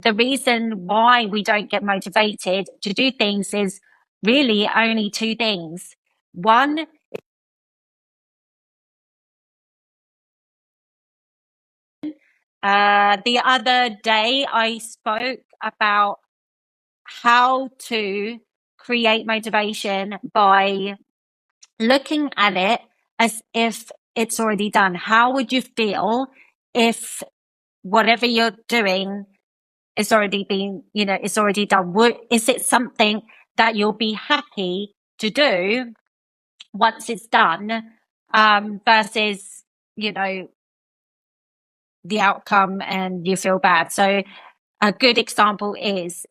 the reason why we don't get motivated to do things is really only two things. One, the other day I spoke about how to create motivation by looking at it as if it's already done. How would you feel if whatever you're doing is already been, it's already done? Is it something that you'll be happy to do once it's done, versus, you know, the outcome and you feel bad? So a good example is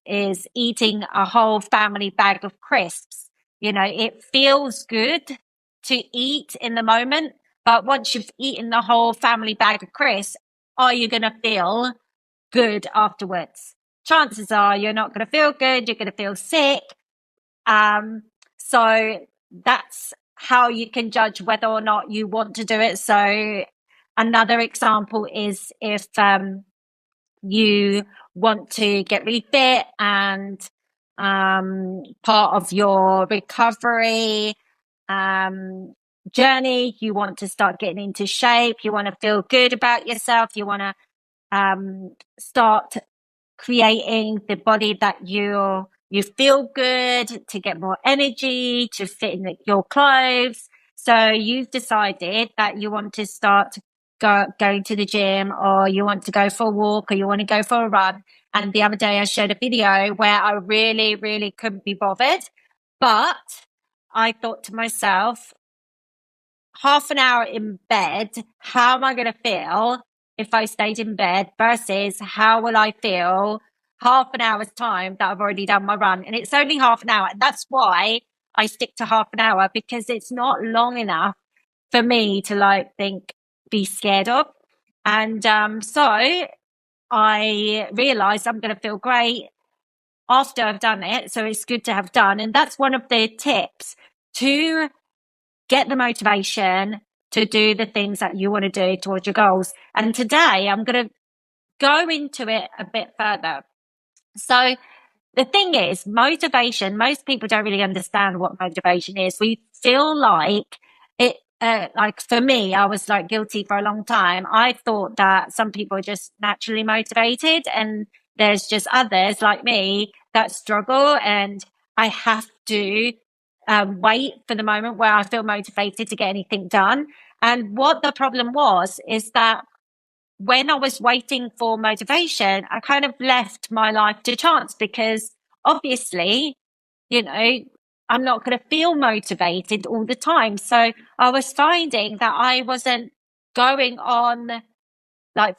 eating a whole family bag of crisps. It feels good to eat in the moment, but once you've eaten the whole family bag of crisps, are you going to feel good afterwards? Chances are you're not going to feel good. You're going to feel sick. So that's how you can judge whether or not you want to do it. So another example is if you want to get really fit and part of your recovery journey, you want to start getting into shape, you want to feel good about yourself, you want to start creating the body that you feel good, to get more energy, to fit in your clothes. So you've decided that you want to start going to the gym, or you want to go for a walk, or you want to go for a run. And the other day I showed a video where I really, really couldn't be bothered, but I thought to myself, half an hour in bed, how am I going to feel if I stayed in bed versus how will I feel half an hour's time that I've already done my run? And it's only half an hour. And that's why I stick to half an hour, because it's not long enough for me to be scared of. And so I realized I'm going to feel great after I've done it. So it's good to have done. And that's one of the tips to get the motivation to do the things that you want to do towards your goals. And today I'm going to go into it a bit further. So the thing is, motivation, most people don't really understand what motivation is. We feel like it, like for me, I was guilty for a long time. I thought that some people are just naturally motivated, and there's just others like me that struggle, and I have to wait for the moment where I feel motivated to get anything done. And what the problem was is that when I was waiting for motivation, I kind of left my life to chance, because obviously, I'm not going to feel motivated all the time. So I was finding that I wasn't going on,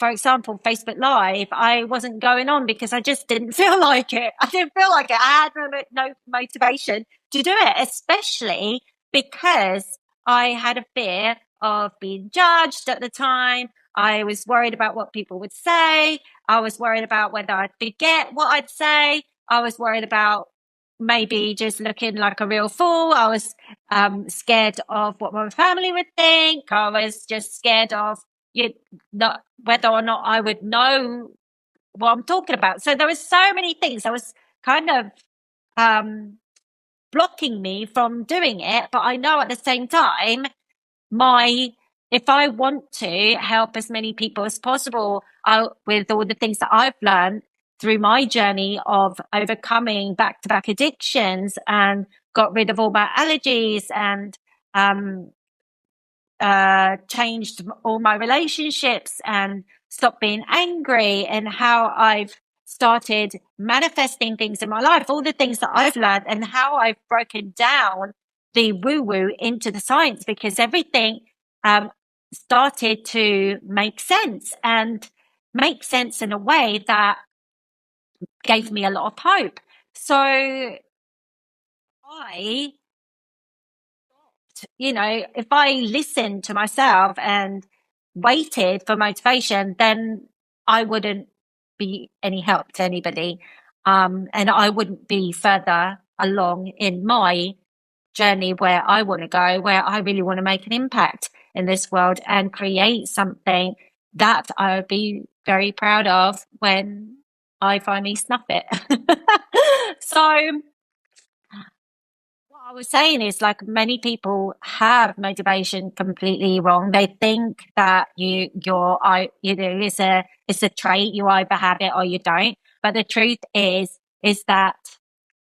for example, Facebook Live. I wasn't going on because I just didn't feel like it. I didn't feel like it. I had no motivation to do it, especially because I had a fear of being judged at the time. I was worried about what people would say. I was worried about whether I'd forget what I'd say. I was worried about maybe just looking like a real fool. I was scared of what my family would think. I was just scared of not whether or not I would know what I'm talking about. So there was so many things that was kind of blocking me from doing it. But I know at the same time, if I want to help as many people as possible with all the things that I've learned through my journey of overcoming back-to-back addictions and got rid of all my allergies and changed all my relationships and stopped being angry, and how I've started manifesting things in my life, all the things that I've learned, and how I've broken down the woo-woo into the science, because everything started to make sense, and make sense in a way that gave me a lot of hope. So if I listened to myself and waited for motivation, then I wouldn't be any help to anybody. And I wouldn't be further along in my journey where I want to go, where I really want to make an impact in this world and create something that I would be very proud of when I finally snuff it. So what I was saying is, like, many people have motivation completely wrong. They think that it's a trait, you either have it or you don't. But the truth is that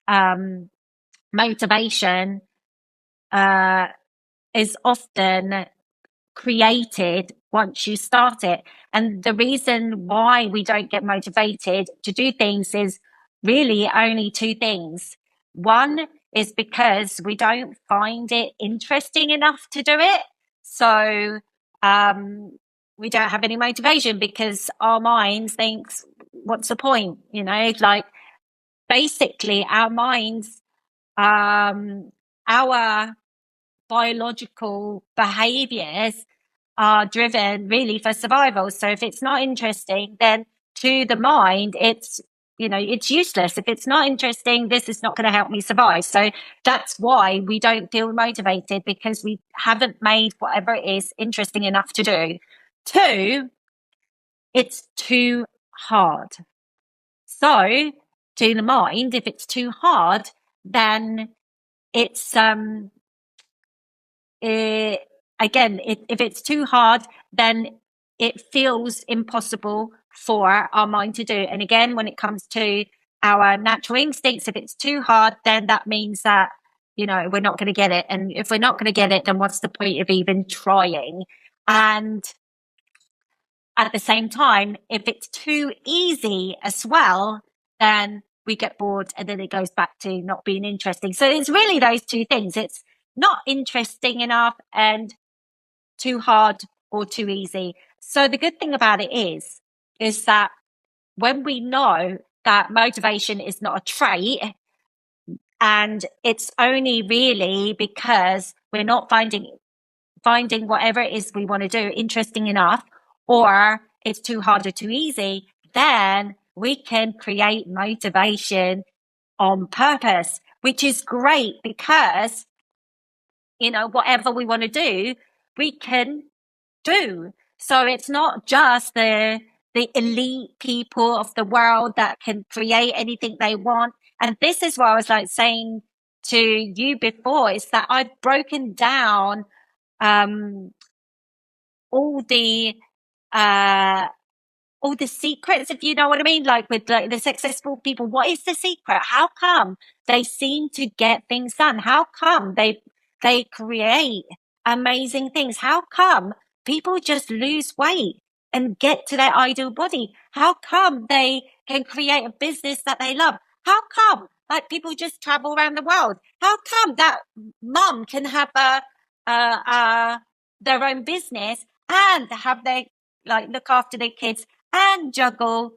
um, motivation uh, is often created once you start it. And the reason why we don't get motivated to do things is really only two things. One is because we don't find it interesting enough to do it. So we don't have any motivation because our minds thinks, what's the point? Like, basically our minds, our biological behaviors are driven really for survival. So if it's not interesting, then to the mind, it's useless. If it's not interesting, this is not going to help me survive. So that's why we don't feel motivated, because we haven't made whatever it is interesting enough to do. Two, it's too hard. So to the mind, if it's too hard, then it's if it's too hard, then it feels impossible for our mind to do. And again, when it comes to our natural instincts, if it's too hard, then that means that, we're not going to get it. And if we're not going to get it, then what's the point of even trying? And at the same time, if it's too easy as well, then we get bored, and then it goes back to not being interesting. So it's really those two things. It's not interesting enough and too hard or too easy. So the good thing about it is that when we know that motivation is not a trait, and it's only really because we're not finding whatever it is we want to do interesting enough, or it's too hard or too easy, then we can create motivation on purpose, which is great because, whatever we want to do, we can do. So it's not just the elite people of the world that can create anything they want. And this is what I was like saying to you before, is that I've broken down all the uh all the secrets, if you know what I mean, like with the successful people. What is the secret? How come they seem to get things done? How come they create amazing things? How come people just lose weight and get to their ideal body? How come they can create a business that they love? How come, like, people just travel around the world? How come that mum can have their own business and have look after their kids and juggle,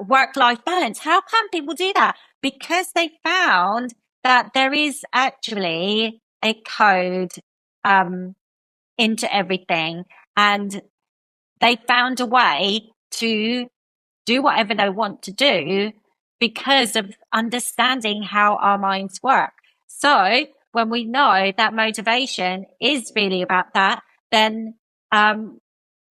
work-life balance? How come people do that? Because they found that there is actually a code into everything, and they found a way to do whatever they want to do because of understanding how our minds work. So when we know that motivation is really about that, then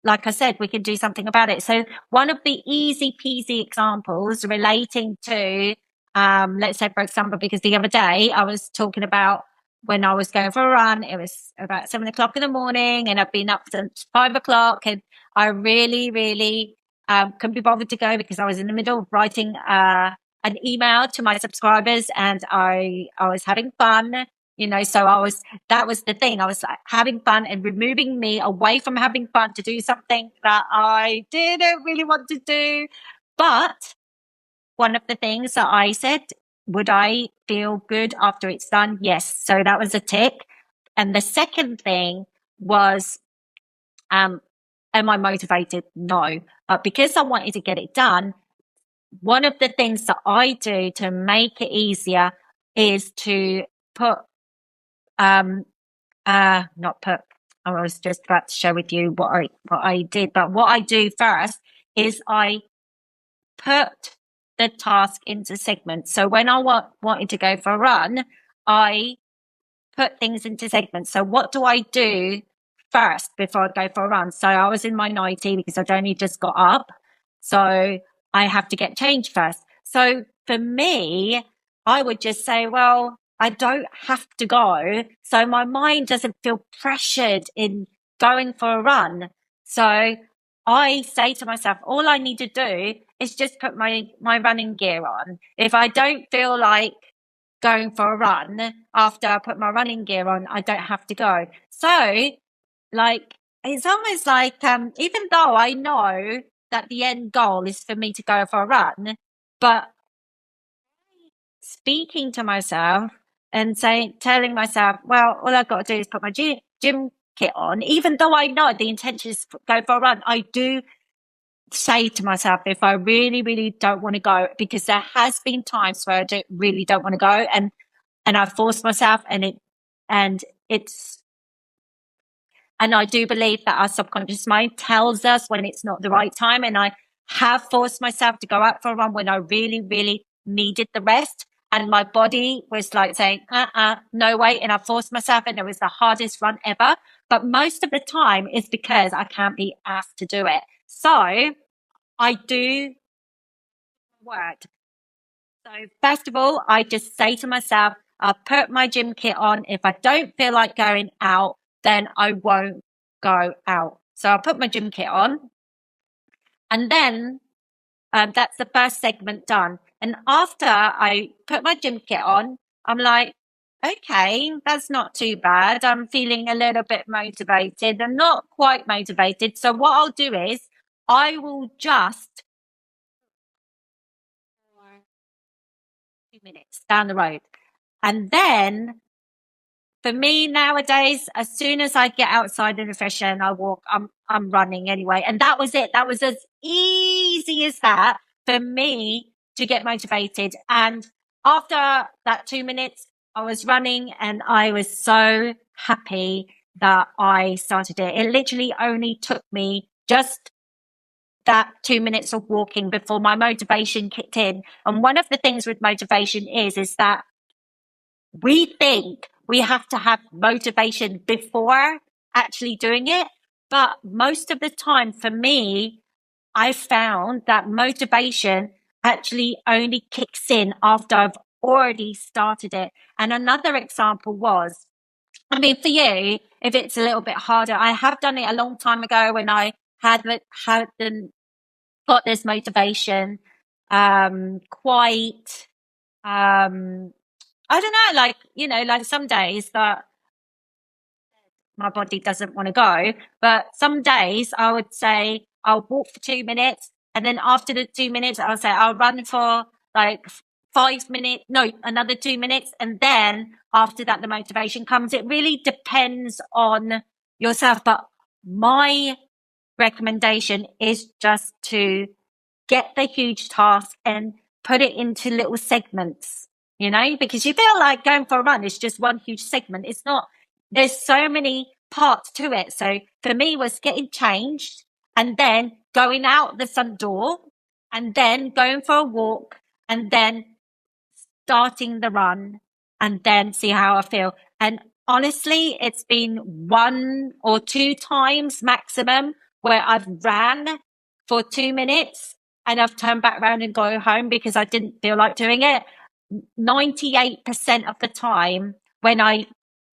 like I said, we can do something about it. So one of the easy peasy examples relating to, let's say, for example, because the other day I was talking about when I was going for a run, it was about 7 o'clock in the morning, and I've been up since 5 o'clock, and I really, really couldn't be bothered to go because I was in the middle of writing an email to my subscribers, and I was having fun. So that was the thing. I was like having fun and removing me away from having fun to do something that I didn't really want to do. But one of the things that I said, would I feel good after it's done? Yes. So that was a tick. And the second thing was, am I motivated? No. But because I wanted to get it done, one of the things that I do to make it easier is to put not put. I was just about to share with you what I did, but what I do first is I put the task into segments. So when I wanted to go for a run, I put things into segments. So what do I do first before I go for a run. So I was in my nightie because I'd only just got up. So I have to get changed first. So for me, I would just say, well, I don't have to go. So my mind doesn't feel pressured in going for a run. So I say to myself, all I need to do is just put my running gear on. If I don't feel like going for a run after I put my running gear on, I don't have to go. So like, it's almost like, even though I know that the end goal is for me to go for a run, but speaking to myself and telling myself, well, all I've got to do is put my gym kit on, even though I know the intention is to go for a run, I do say to myself, if I really, really don't want to go, because there has been times where I really don't want to go, and I force myself, and it's, and I do believe that our subconscious mind tells us when it's not the right time. And I have forced myself to go out for a run when I really, really needed the rest. And my body was like saying, no way. And I forced myself, and it was the hardest run ever. But most of the time it's because I can't be asked to do it. So I do work. So first of all, I just say to myself, I'll put my gym kit on. If I don't feel like going out, then I won't go out. So I'll put my gym kit on, and then that's the first segment done. And after I put my gym kit on, I'm like, okay, that's not too bad. I'm feeling a little bit motivated. I'm not quite motivated. So what I'll do is I will just 2 minutes down the road. And then for me nowadays, as soon as I get outside in the fresh air and I walk, I'm running anyway. And that was it. That was as easy as that for me to get motivated. And after that 2 minutes, I was running, and I was so happy that I started it. It literally only took me just that 2 minutes of walking before my motivation kicked in. And one of the things with motivation is that we think we have to have motivation before actually doing it. But most of the time, for me, I found that motivation actually only kicks in after I've already started it. And another example was, I mean, for you, if it's a little bit harder, I have done it a long time ago when I hadn't got this motivation, quite, I don't know, like, like some days that my body doesn't want to go, but some days I would say I'll walk for 2 minutes, and then after the 2 minutes, I'll say I'll run for like 5 minutes, no, another 2 minutes. And then after that, the motivation comes. It really depends on yourself. But my recommendation is just to get the huge task and put it into little segments, because you feel like going for a run is just one huge segment. It's not, there's so many parts to it. So for me, was getting changed, and then going out the front door, and then going for a walk, and then starting the run, and then see how I feel. And honestly, it's been 1 or 2 times maximum where I've ran for 2 minutes and I've turned back around and go home because I didn't feel like doing it. 98% of the time when I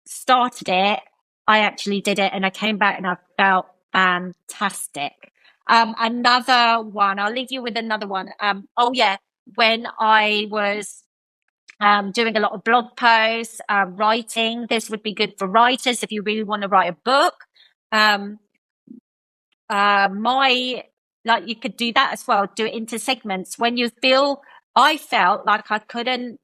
started it, I actually did it, and I came back and I felt fantastic. Another one, I'll leave you with another one. Oh yeah, when I was doing a lot of blog posts, writing. This would be good for writers if you really want to write a book. You could do that as well. Do it into segments. When I felt like I couldn't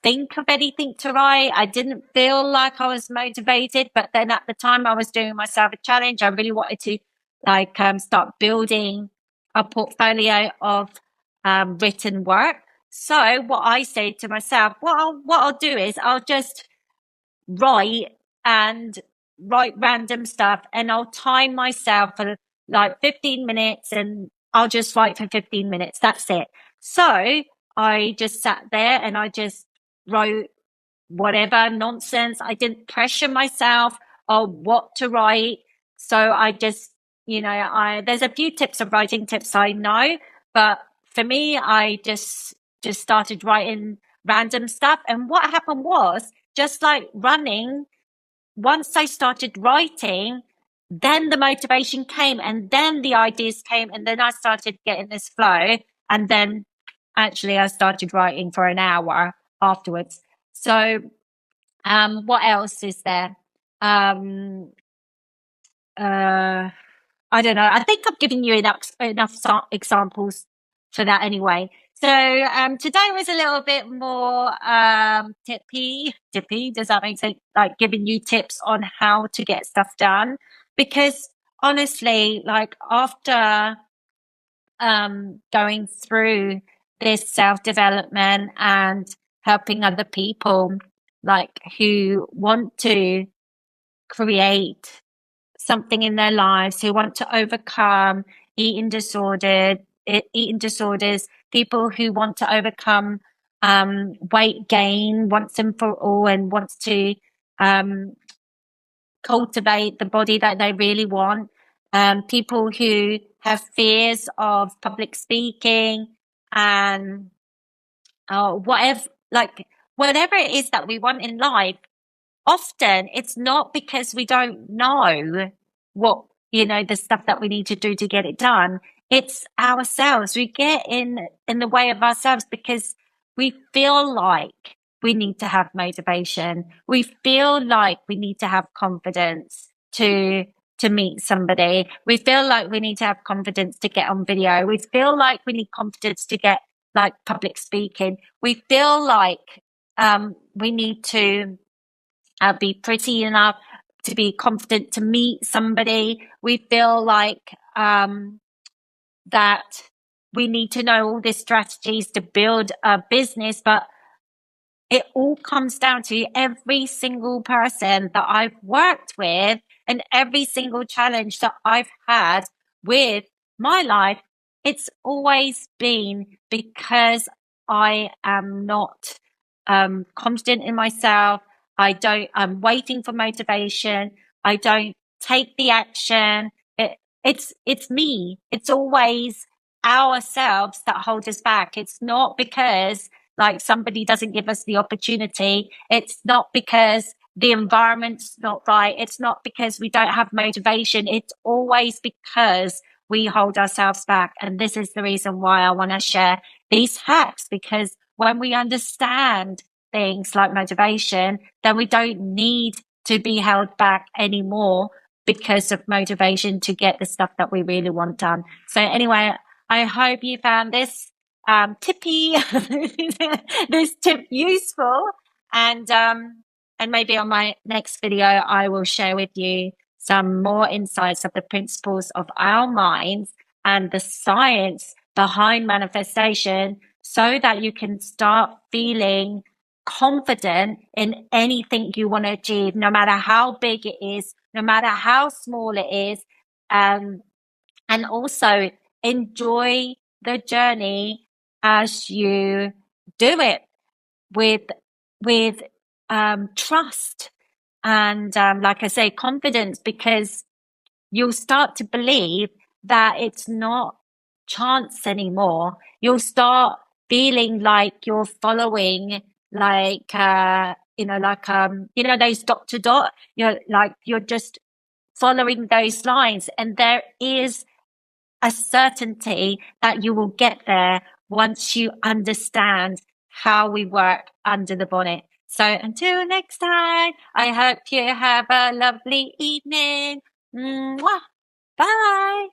think of anything to write. I didn't feel like I was motivated, but then at the time I was doing myself a challenge. I really wanted to start building a portfolio of written work. So what I say to myself, what I'll do is I'll just write random stuff, and I'll time myself for like 15 minutes, and I'll just write for 15 minutes. That's it. So I just sat there and I just wrote whatever nonsense. I didn't pressure myself. on what to write. So I just, there's a few tips of writing tips I know, but for me, I just started writing random stuff. And what happened was, just like running, once I started writing, then the motivation came and then the ideas came and then I started getting this flow. And then actually I started writing for an hour afterwards. So, what else is there? Um, uh, I don't know. I think I've given you enough examples for that anyway. So today was a little bit more tippy. Tippy, does that make sense? Like giving you tips on how to get stuff done. Because honestly, like after going through this self-development and helping other people like who want to create something in their lives, who want to overcome eating disorders, people who want to overcome weight gain once and for all, and wants to um, cultivate the body that they really want. People who have fears of public speaking and whatever, like whatever it is that we want in life. Often it's not because we don't know what, the stuff that we need to do to get it done. It's ourselves. We get in the way of ourselves because we feel like we need to have motivation. We feel like we need to have confidence to meet somebody. We feel like we need to have confidence to get on video. We feel like we need confidence to get like public speaking. We feel like we need to be pretty enough to be confident to meet somebody. We feel like that we need to know all these strategies to build a business, but it all comes down to every single person that I've worked with and every single challenge that I've had with my life. It's always been because I am not confident in myself. I'm waiting for motivation. I don't take the action. It's me. It's always ourselves that hold us back. It's not because like somebody doesn't give us the opportunity. It's not because the environment's not right. It's not because we don't have motivation. It's always because we hold ourselves back. And this is the reason why I want to share these hacks, because when we understand things like motivation, then we don't need to be held back anymore because of motivation to get the stuff that we really want done. So anyway, I hope you found this tippy, this tip useful. And maybe on my next video, I will share with you some more insights of the principles of our minds and the science behind manifestation so that you can start feeling confident in anything you want to achieve, no matter how big it is, no matter how small it is. And also enjoy the journey as you do it with trust and like I say, confidence, because you'll start to believe that it's not chance anymore. You'll start feeling like you're following like those dot to dot. You're just following those lines, and there is a certainty that you will get there once you understand how we work under the bonnet. So until next time, I hope you have a lovely evening. Mwah. Bye.